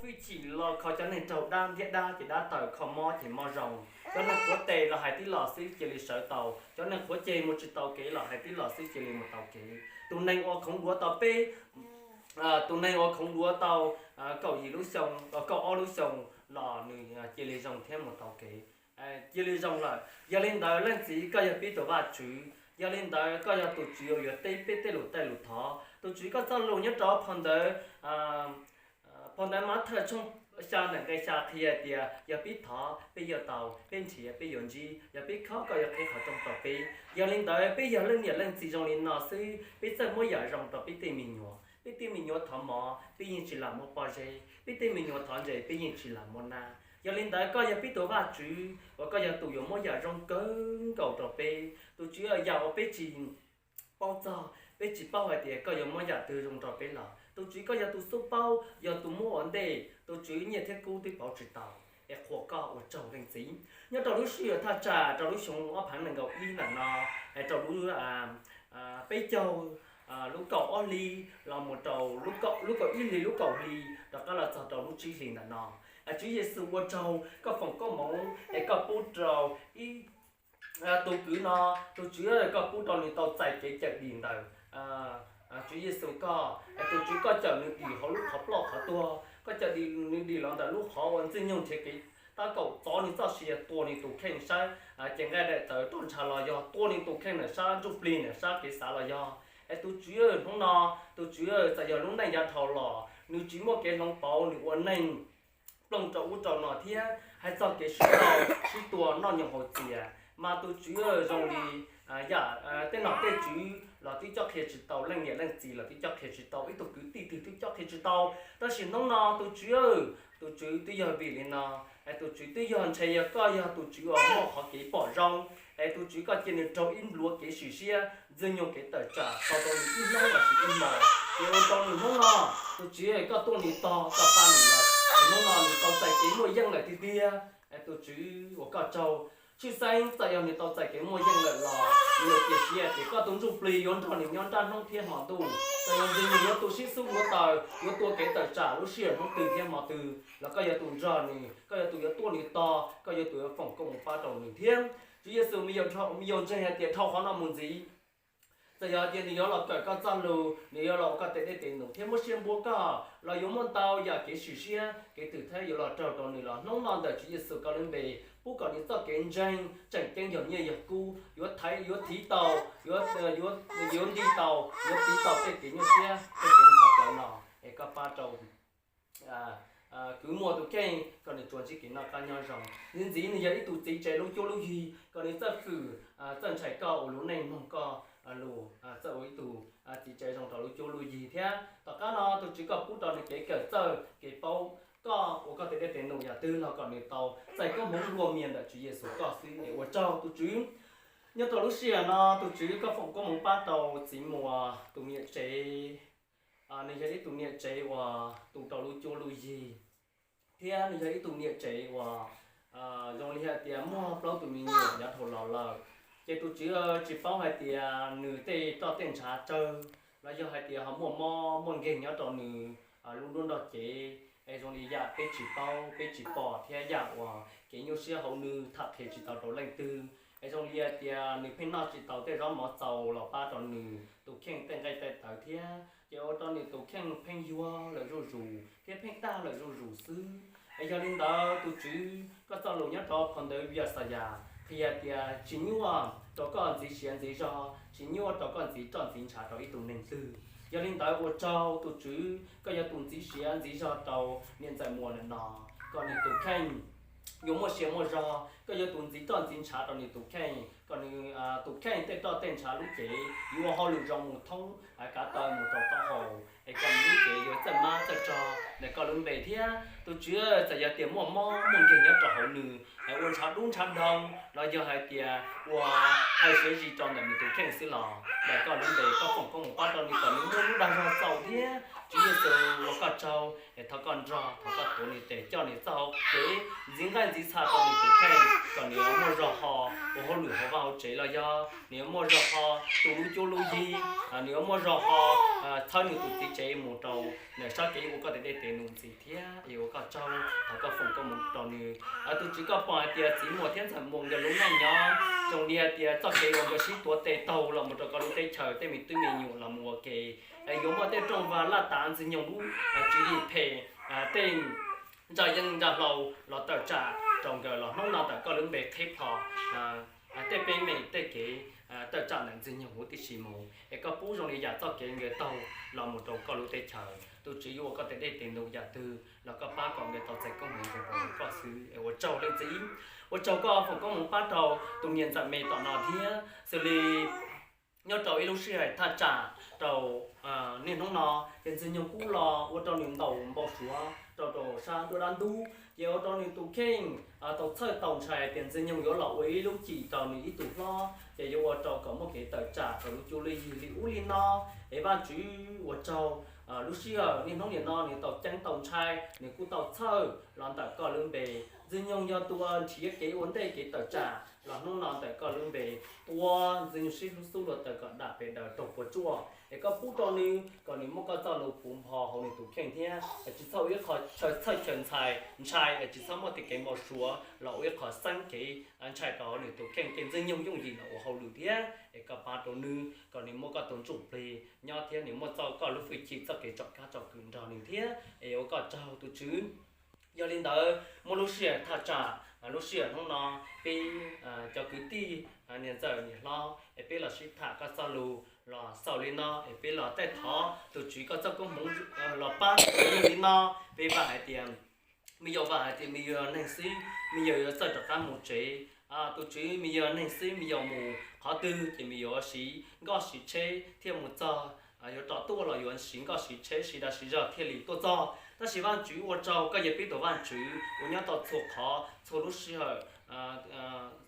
phi chỉ là khó cho nên trâu đan thiết đa chỉ đa tàu khó mò chỉ mò rồng cho nên của tề là hai tí lò xí chỉ lì sợ tàu cho nên của chê một chiếc tàu kế là hai tí lò xí chỉ lì một tàu kế tụi này ô không đua tàu p tụi này ô không đua tàu cầu gì lúc xong cầu ô lúc xong là người chỉ lì rồng thêm một tàu kế chỉ lì rồng là giờ lên đó lên gì có giờ biết tàu ba chú giờ lên đó có giờ tụi chú ở tây p tây lụt thọ tụi chú có sao lụt nhất đó phần đó phần đó mà thợ trong sao này cái sao thì giờ biết thọ bây giờ tàu bên chỉ bây giờ gì giờ biết khó có giờ thấy họ trong tàu bây giờ lên đó bây giờ lên gì trong lên nó sư bây giờ mỗi giờ trong tàu biết tìm mình nhớ thọ mò bây giờ chỉ là một bao giây biết tìm mình nhớ thọ giây bây giờ chỉ là một na giờ lên đó có giờ biết tụi ba chú và có giờ tụi dùng mỗi giờ trong cơn cầu tàu bây tụi chú ở giờ bây chỉ bao giờ bây chỉ bao hai tiền có giờ mỗi giờ từ trong tàu bây là tụi chú có giờ tụi số bao giờ tụi mua ổn định tụi chú nhiệt thiết cũ tụi bảo trì tàu để khổ cao ở trong cái gì nhớ tàu lúc xưa ta trả tàu lúc xuống ở phẳng là gạo y là nó tàu lúc bây châu lúc cậu oli là một tàu lúc cậu y lúc cậu ly đó là tàu lúc chi liền là nó chú Giêsu qua trâu có phòng có mỏng có bút trâu y tôi cứ nó tôi chú có bút trâu thì tàu chạy cái chạy điện đầu chú Giêsu có tôi chú có chờ nước đi họ lúc họ lọt họ tua có chờ đi lòng đã lúc họ vẫn sinh nhung thế cái ta cậu cho nên sao xìa tua nên tụ khen sao chẳng cái để tới tuần trả lời do tua nên tụ khen là sao chụp liền là sao cái sao là do tôi chú không nó tôi chú giờ giờ lúc này giờ thầu lò nếu chỉ một cái lòng bảo nếu ổn định lòng trâu nọ thế hay cho cái sĩ tua nó nhiều hồ chìa mà tôi chú rồi đi tên nào tên chú là tôi cho khi chỉ tàu lên nghĩa lên gì là tôi cho khi chỉ tàu ít tôi cứ tôi cho khi chỉ tàu đó là nó nào tôi chú tôi giờ bị lên nào tôi chú tôi giờ chơi giờ coi giờ tôi chú ở một họ cái bỏ rong tôi chú có trên được trâu in lúa cái sủi xia dừng用cái tờ trả sau đó in nó là chỉ in màu thì ông trâu mình không nào tôi chú có tuần đi to có ba mình là nó nào mình tàu chạy cái mùi dân lại thì tia tôi chú của cả trâu chứ sáng tại giờ mình tàu chạy cái mùi dân lại là nhiều cái xia thì có tuần chụp pli yon trâu mình yon trăn không thiên họ tu tại giờ mình nhớ tu sĩ xuống của tàu nhớ tu cái tờ trả lúc xia không từ thiên họ từ là có giờ tuần tròn này có giờ tuần tuần đi to có giờ tuần phòng công một pha trâu mình thiên chứ giờ sự mình dùng trên hệ tiền thâu khoản là muốn gì bây giờ tiền nhiều là cái chân lù nhiều là cái tiền tiền nụ thêm một xem bố cả là dùng một tàu giờ cái sự xe cái từ thế nhiều là trâu trâu này là nông làm để chỉ sự cái lên bề bố cả những cái kinh doanh chẳng kinh nhiều như giờ cũ yếu thấy yếu thí tàu yếu đi tàu yếu tí tàu cái kiểu như xe cái kiểu học lại nào cái ba trâu cứ mua tụ keng còn để chuẩn chỉ cái nào cá nhau rồng nên gì này giờ ít tụ chỉ chạy lúc chỗ lúc gì còn để rất phử chân chạy cao lúc này không có lù sợ ít tụ chỉ chạy trong trò lúc chỗ lúc gì thế tất cả nó tụ chỉ có bút trò này cái giờ cái bao có thể để tiền nông nhà tư là còn để tàu chạy có muốn rùa miền để chỉ số có suy để ở trong tụ chứ nhớ tụ lúc xưa nó tụ chỉ có phòng có một ba tàu chỉ mùa tụ miền chạy này giờ ít tụ miền chạy và tụ tàu lúc chỗ lúc gì thì anh thấy tụi nhiệt chạy và dòng li hạt tiền mua bao tụi mình nhiều nhà thầu lò lò cái tụi chỉ bao hạt tiền nửa tê cho tiền trả chơi là giờ hạt tiền họ mua mua ghê nhớ cho nửa luôn luôn đọt chế dòng li hạt bé chỉ bỏ thì giả và cái nhiều xe hậu nửa thật thì chỉ tàu đầu lên từ dòng li hạt tiền nửa pin nó chỉ tàu tê rõ mỏ tàu là ba tròn nửa tụi khen tên cái tên tàu thì giờ tao này tụi khen pin vua là rù cái pin ta là rù sư giờ lên đó tụi chú có tao lồng nhất đó còn đời bây giờ thì chỉ như đó còn gì xuyên gì cho chỉ như đó còn gì chọn gì trả đó ít tụi nên tư giờ lên đó ở châu tụi chú có giờ tụi gì xuyên gì cho tàu nên在mua là nó còn này tụi khen dùng một xe một giờ có giờ tụi gì chọn gì trả đó này tụi khen còn tụi khen tới đó tên trả lúc chế dù họ lựa chọn một thông cả tờ một trò to hồ để cầm lúc chế rồi chân má chân trò để có lưng bể thế tôi chưa giờ giờ tiền mua món kia nhớ trò hồ nừ để uống trà đúng trà đông rồi giờ hai tiền và hai số gì tròn để mình tụi khen xí lò để có lưng bể có phòng công một bát tròn thì còn những món đang ra sầu thế chỉ là sự我个州诶他个着他个土你得叫你走给应该只差到你不看个你要么着好我好旅好吧这了呀你要么着好tu lu cho lu gì你要么着好thay你tu chỉ chế một trâu nè sao cái我个得tiền nung gì thế yêu cái trâu他个风个một trâu ni tu chỉ có bao tiền chỉ một thiên thần mông cái lúc này nhá trong dia tiền cho cái我个是多得头了，một trâu cái lúc得chờ得mình tôi mình nhiều là một cái有么得种话那单子用路注意配tên giờ dân giờ lầu tờ trả trong cái lò nông nào tờ có lưng bề khép họ tê bên mình tê cái tờ trả năng dân用路thì xí mù cái bố trong này giờ cho cái người tàu là một trâu có lúc tê chờ tôi chỉ yêu có thể để tiền đâu giờ từ là có ba con người tàu chạy công nghệ rồi có sự ở châu lên gì ở châu có phòng có một ba trâu tụi nhiên giờ mẹ tao nói thế xử lý nhớ trâu yêu sĩ hay tha trả trâu nên không nó hiện dân用cũ lò ở trâu niệm tàu bỏ xuống trâu sang tôi đang tu giờ trâu niệm tu khen tàu chơi tàu chạy hiện dân用有老威lúc chỉ trâu niệm ít tu lo giờ yêu trâu có một cái tờ trả trâu lúc chú lý gì u liên nó ấy ban chú ở trâu lúc xưa nên không niệm nó niệm tàu chân tàu chạy niệm cũ tàu chơi làm tại có lương bề dân用do tua chỉ cái vấn đề cái tờ trả là nó làm tại có lương bề tua dân用sĩ lúc xưa tại có đạt về đời tộc của chúa cái có bút cho nên còn nếu mà có cho nó bùn họ họ nên tụ khen thế chỉ sau ít khỏi chơi chân chạy chỉ sau một cái một số là ít khỏi sang cái anh chạy đó nên tụ khen cái dân用gì là họ lừa thế cái có ba đồ nữ còn nếu mà có tốn chủ bì nhau thế nếu mà cho có lúc phải chỉ cho cái chọn cá chọn cứng rồi nên thế cái có trao tụ chứ giờ lên đó một lúc xưa thà trả lúc xưa không nó bị cho cứ ti nên giờ thì lo bây là sĩ thả các sao lù là sau lên nó bây là tay thọ tụi chỉ có cho công muốn là ba lên nó bây giờ hai tiền bây giờ vài tiền bây giờ nên xí bây giờ sẽ cho các một chế tụi chỉ bây giờ nên xí bây giờ mù họ tư thì bây giờ xí có xí chế thêm một giờ有找多了有人行个是车是的是热天里多早，但是万主我找个也别多万主，我要到错考错路时候，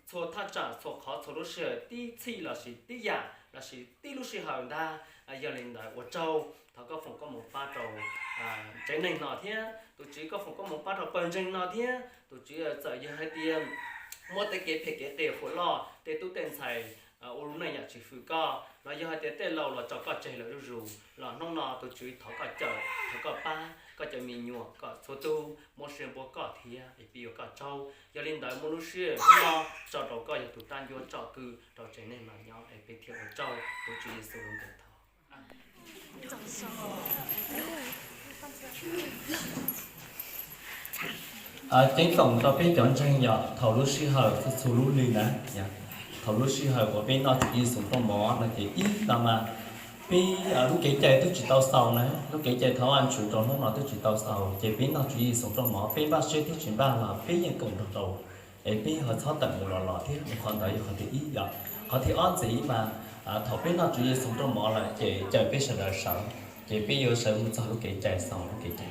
错他站错考错路时候，第一次了是第一，那是第路时候的，要领导我找，他个phòng có một ba trò, trái này nọ thế, tụi chỉ có phòng có một ba trò bền trên nọ thế, tụi chỉ giờ giờ hai tiền, một cái phải cái tiền phụ lo, tiền tụi tiền xài ở lúc này nhà chỉ phụ co là do hai tên lâu là cho có chơi là rủ là nông nọ tôi chú thọ có chợ thọ có ba có chợ mì nhựa có số tu một số bố có thìa để biểu có trâu giờ lên tới một lúc xưa nó cho đầu có tụi tan vô cho cứ cho chơi nên mà nhau để bị thiếu trâu tôi chú sử dụng để thọ chính tổng cho biết chọn tranh nhỏ thầu lúc xưa hồi số lúc liền nè thầu lúc xưa hồi của bên nó chỉ dùng trong mỏ là chỉ ít mà bên lúc kể chạy tôi chỉ tàu sầu này lúc kể chạy tháo ăn chủ trong lúc nào tôi chỉ tàu sầu chỉ bên nó chỉ dùng trong mỏ bên bác sĩ thì chuyển ba là bên những cộng đồng đầu bên họ tháo tận một lọ thế một con đấy họ thì ít rồi họ thì ăn gì mà thầu bên nó chỉ dùng trong mỏ là chỉ chạy bên sẽ là sợ chỉ bên yêu sợ một sao lúc kể chạy sầu lúc kể chạy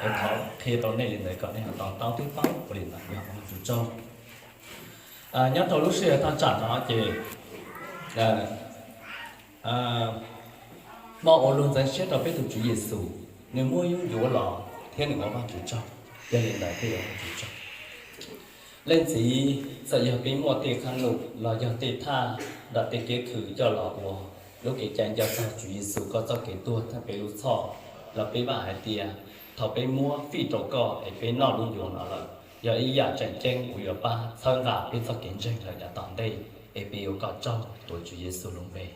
thầu thầu khi tàu này liền này còn này họ tàu tuyết báo của liền là họ chủ trong nhớ đầu lúc xưa ta trả nó chỉ mà ở luôn giải xét đầu biết được Chúa Giêsu nếu mua yếu lọ thế nên có ban chủ cho cho nên là bây giờ chủ cho lên gì sợ giờ bị một tiền khăn lục là giờ tiền tha đặt tiền kế khử cho lọ của lúc cái chàng cho sao Chúa Giêsu có cho cái tua thay bị lúc sọ là bị bài tiền thọ bị mua phi trâu cò bị nọ luôn dùng nó là giờ ý giả tranh tranh của ba thân gà biết sao kiến tranh là đã tận đây EPO có trong tuổi Chúa Giêsu luôn về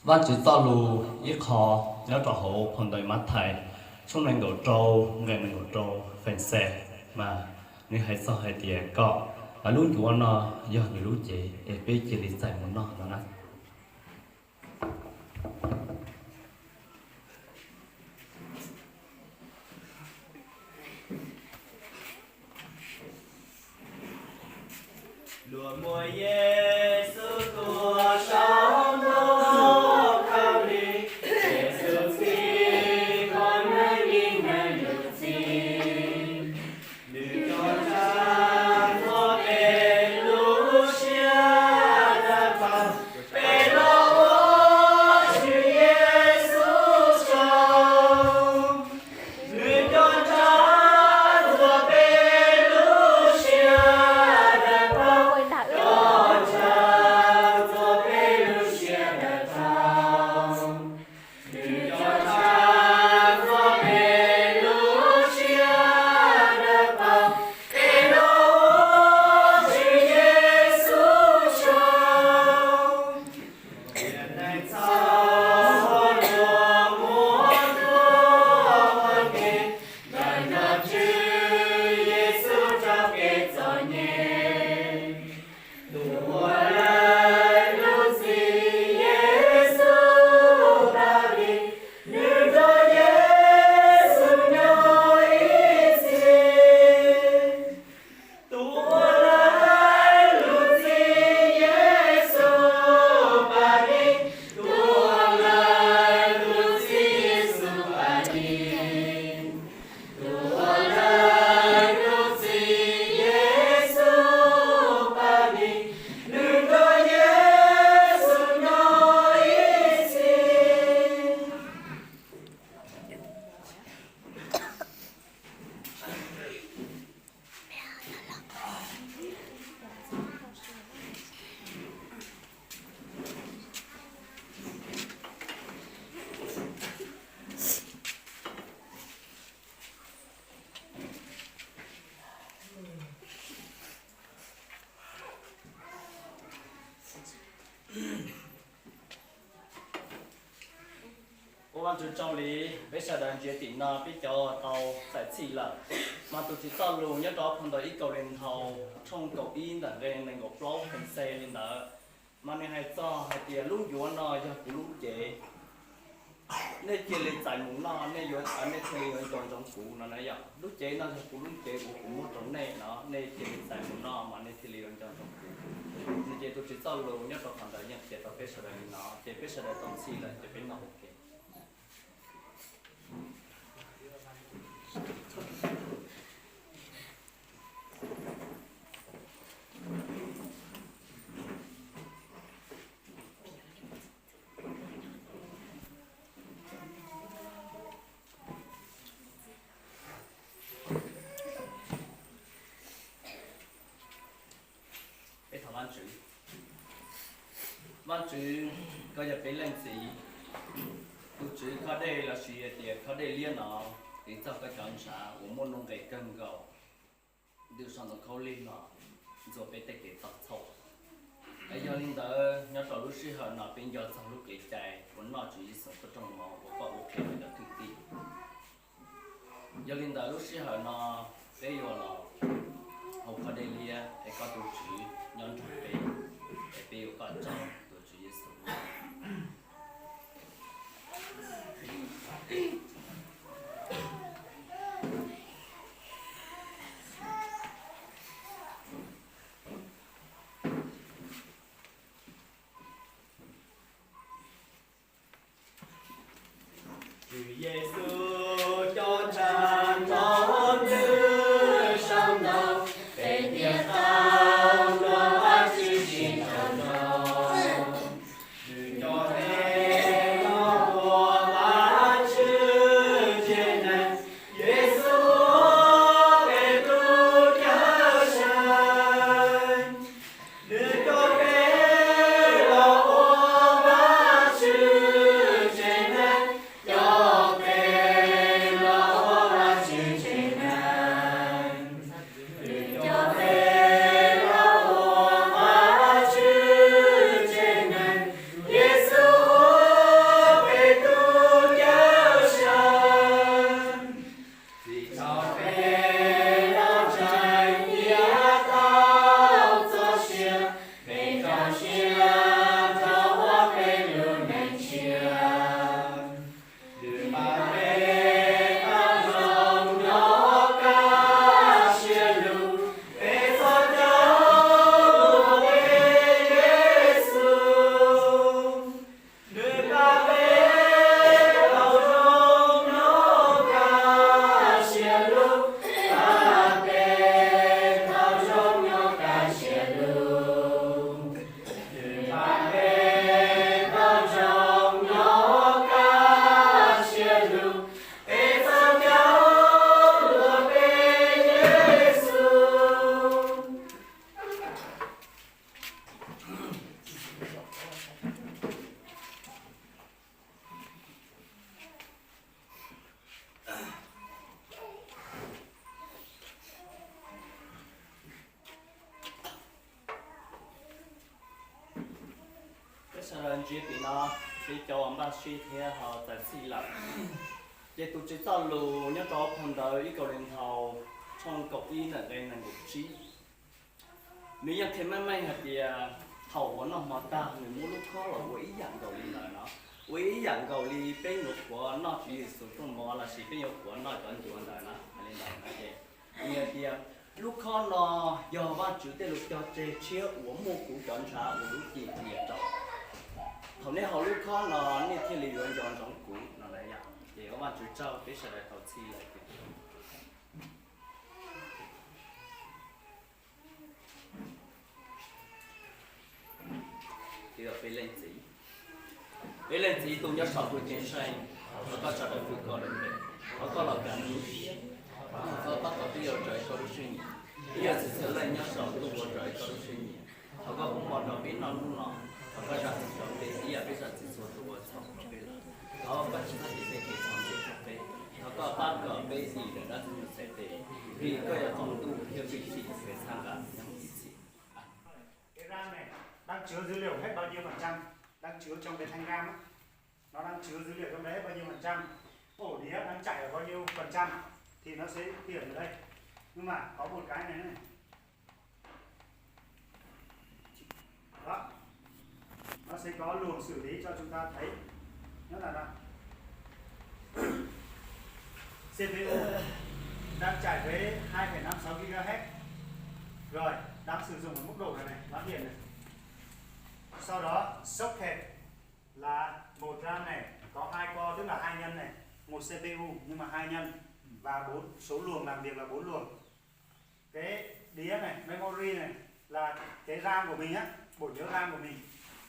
và chỉ cho lù ít khó nhớ trò hậu phần đời mắt thầy trong này ngồi trâu ngày mình ngồi trâu phèn xe mà nếu hay sao hay tiền có là luôn chủ nó do nhiều lúc chị để biết chị đi xài một nó nè lùa mùa Giêsu tua sống nó cao đi Giêsu xin con hãy nhìn nơi được xin đừng cho cha nó về lúc xưa đã vào về lo Chúa Giêsu sống đừng cho cha nó về lúc xưa đã vào quan trọng trong lý bây giờ đang chế định là bây giờ tàu phải chỉ là mà tụi chỉ tao luôn nhớ đó phần đời ít cầu lên thầu trong cầu in là lên này ngọc lót thành xe lên đó mà này hay cho hay tiền lúc vốn nó cho cũng lúc chế nên chế lên giải muốn nó nên vốn ở nên thuê ở trong cũ nó này vậy lúc chế nó cũng lúc chế cũng một trong này nó nên chế lên giải muốn nó mà nên thuê ở trong cũ nên chế tụi chỉ tao luôn nhớ đó phần đời nhận chế tao bây giờ đây nó chế bây giờ đây tổng xí là chế bên nó ok văn chữ có giờ phải lên gì tu chữ có đây là gì thì có đây liên nó thì cho cái chọn xã của môn nông về cân gạo điều sang nó khâu lên nó rồi phải take cái tập thổ bây giờ linh đỡ nhớ trò lúc xưa họ nó bên giờ sang lúc cái chạy vẫn nó chỉ sống có trong mỏ của có ok mình đã thực thi giờ linh đỡ lúc xưa họ nó bây giờ nó học có đây liên thì có tu chữ nhớ chuẩn bị để bây giờ có trong Giêsu cho tràn con nước sông đầu về thiên tao lo phát chữ trên trần đầu đừng cho thế nó của phát chữ trên này Giêsu về tu cho sanh đừng cho thế nó của phát chữ trên này cho về lần chỉ bị nó chỉ cho ông bác sĩ thế họ tại xí lắm để tụi chỉ tao lù nhớ đó phần đời ý cầu điện thầu trong cậu y là đây là một trí nếu như thế mấy hạt thì thầu của nó mà ta người mua lúc khó là quý dạng cầu đi là nó quý dạng cầu đi bên nước của nó chỉ sử dụng mò là chỉ bên nước của nó chọn chọn đời nó nên là nó vậy như thì lúc khó nó do ba chữ tên lúc cho chế chia uống mua củ chọn trà uống lúc gì thì chọn hầu này hầu lúc khó nó như thiên lý luận chọn chọn củ nó lại vậy thì các bạn chữ trao cái sẽ lại thầu chi lại thì là phải lên gì tôi nhớ sọ của chiến tranh nó có trả lời phụ có đến đây nó có là cả những nó bắt đầu bây giờ trời có suy nghĩ bây giờ chỉ sẽ lên nhớ sọ tôi có trời có suy nghĩ nó có không bao giờ biết nó lúc nào nó có trả lời để bây giờ chỉ số tôi có xong bây giờ nó có chỉ là để cái xong để cho cái nó có ba cái bây gì để nó sẽ để vì cái là không đủ theo vị trí phải sang cả những vị trí cái RAM này đang chứa dữ liệu hết bao nhiêu phần trăm, đang chứa trong cái thanh RAM á, nó đang chứa dữ liệu trong đấy hết bao nhiêu phần trăm, ổ đĩa đang chạy ở bao nhiêu phần trăm thì nó sẽ hiển ở đây. Nhưng mà có một cái này đó, nó sẽ có luồng xử lý cho chúng ta thấy rất là nặng. CPU đang chạy với 2,56 GHz rồi, đang sử dụng ở mức độ này nó hiển này. Sau đó socket là một RAM này có 2 core tức là 2 nhân này, một CPU nhưng mà 2 nhân và 4 số luồng làm việc là 4 luồng. Cái đĩa này, memory này là cái RAM của mình á, bộ nhớ RAM của mình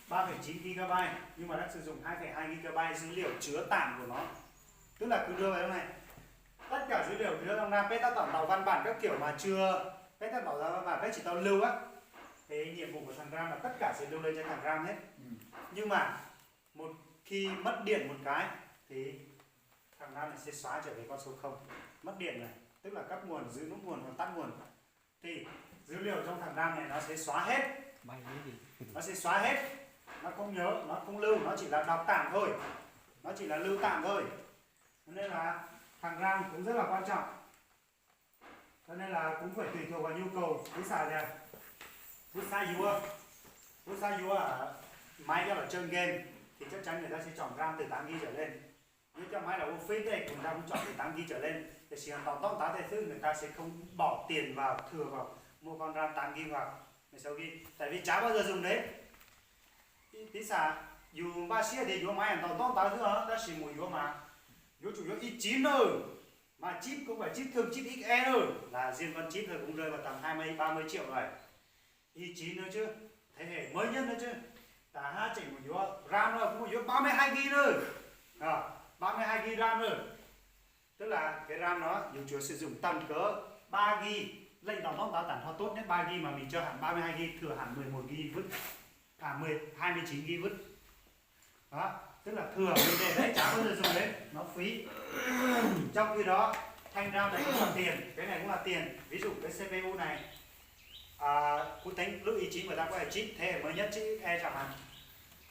3,9 GB nhưng mà đang sử dụng 2,2 GB dữ liệu chứa tạm của nó. Tức là cứ đưa vào trong này. Tất cả dữ liệu đưa trong RAM, beta tổng tàu văn bản các kiểu mà chưa beta tổng tàu văn bản beta chỉ tàu lưu á. Cái nhiệm vụ của thằng RAM là tất cả sẽ lưu lên trên thằng RAM hết. Nhưng mà một khi mất điện một cái thì thằng RAM này sẽ xóa trở về con số 0. Mất điện này, tức là cắt nguồn, giữ nút nguồn hoặc tắt nguồn. Thì dữ liệu trong thằng RAM này nó sẽ xóa hết. Nó sẽ xóa hết. Nó không nhớ, nó không lưu, nó chỉ là đọc tạm thôi. Nó chỉ là lưu tạm thôi. Nên là thằng RAM cũng rất là quan trọng. Cho nên là cũng phải tùy thuộc vào nhu cầu. Ví dụ là Bút xa view ở máy cho là chơi game thì chắc chắn người ta sẽ chọn RAM từ 8GB trở lên. Nhưng trong máy là Office đây người ta cũng chọn từ 8GB trở lên. Để chỉ cần tóm tóm tá thể thứ người ta sẽ không bỏ tiền vào thừa vào mua con RAM 8GB vào 16GB. Tại vì chả bao giờ dùng đấy. Tí xà dù ba xia thì vô máy tóm tóm tá thứ đó ta chỉ mùi vô mà. Vô chủ yếu i9 thôi. Mà chip cũng phải chip thường, chip XE thôi. Là riêng con chip thôi cũng rơi vào tầm 20-30 triệu rồi. i9 nữa chứ, thế hệ mới nhất nữa chứ. Cả hai chỉnh một vô RAM rồi cũng một vô 32GB nữa. 32GB RAM nữa. Tức là cái RAM nó dù chúa sử dụng tầm cỡ 3GB, lệnh tổng tóm tá tản ho tốt nhất 3GB mà mình cho hẳn 32GB, thừa hẳn 11GB vứt. 29GB vứt. Đó, tức là thừa mình để đấy chả bao giờ dùng đấy, nó phí. Trong khi đó thanh RAM này cũng là tiền, cái này cũng là tiền. Ví dụ cái CPU này cũng tính lúc i9 người ta có thể chip thế hệ mới nhất chip E chẳng hạn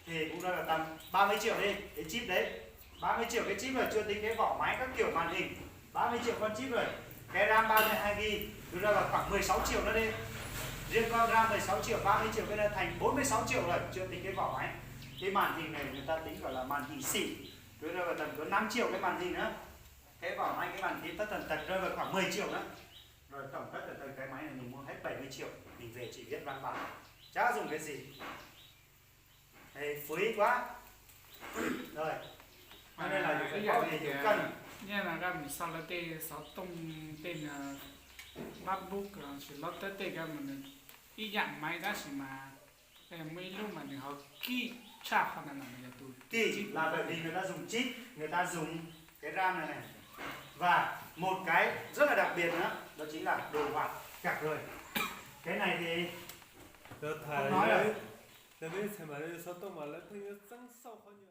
thì cũng là tầm 30 triệu đi cái chip đấy, 30 triệu cái chip rồi, chưa tính cái vỏ máy các kiểu màn hình, 30 triệu con chip rồi. Cái RAM 32GB cứ ra là khoảng 16 triệu nữa đi, riêng con RAM 16 triệu, 30 triệu cái này thành 46 triệu rồi, chưa tính cái vỏ máy. Cái màn hình này người ta tính gọi là màn hình xịn, cứ rơi vào tầm có 5 triệu cái màn hình nữa. Cái vỏ máy, cái màn hình tất tần tật rơi vào khoảng 10 triệu nữa. Rồi tổng tất cả cái máy này mình mua hết 70 triệu, mình về chỉ viết văn bản, chả dùng cái gì. Thế phí quá. Rồi. Cho nên là những cái gì cũng cần. Như là ra mình sau là tê sáu tông tên là MacBook chỉ lót tới tê cái mình ý dạng máy ra chỉ mà mấy lúc mà họ key chạp hoặc là mình tụi Key là bởi vì người ta dùng chip, người ta dùng cái RAM này này. Và một cái rất là đặc biệt nữa, đó chính là đồ họa cạc rời. Cái này thì không nói rồi. Tại vì thế mà nó sao tôi mà lại thấy nó sâu khó như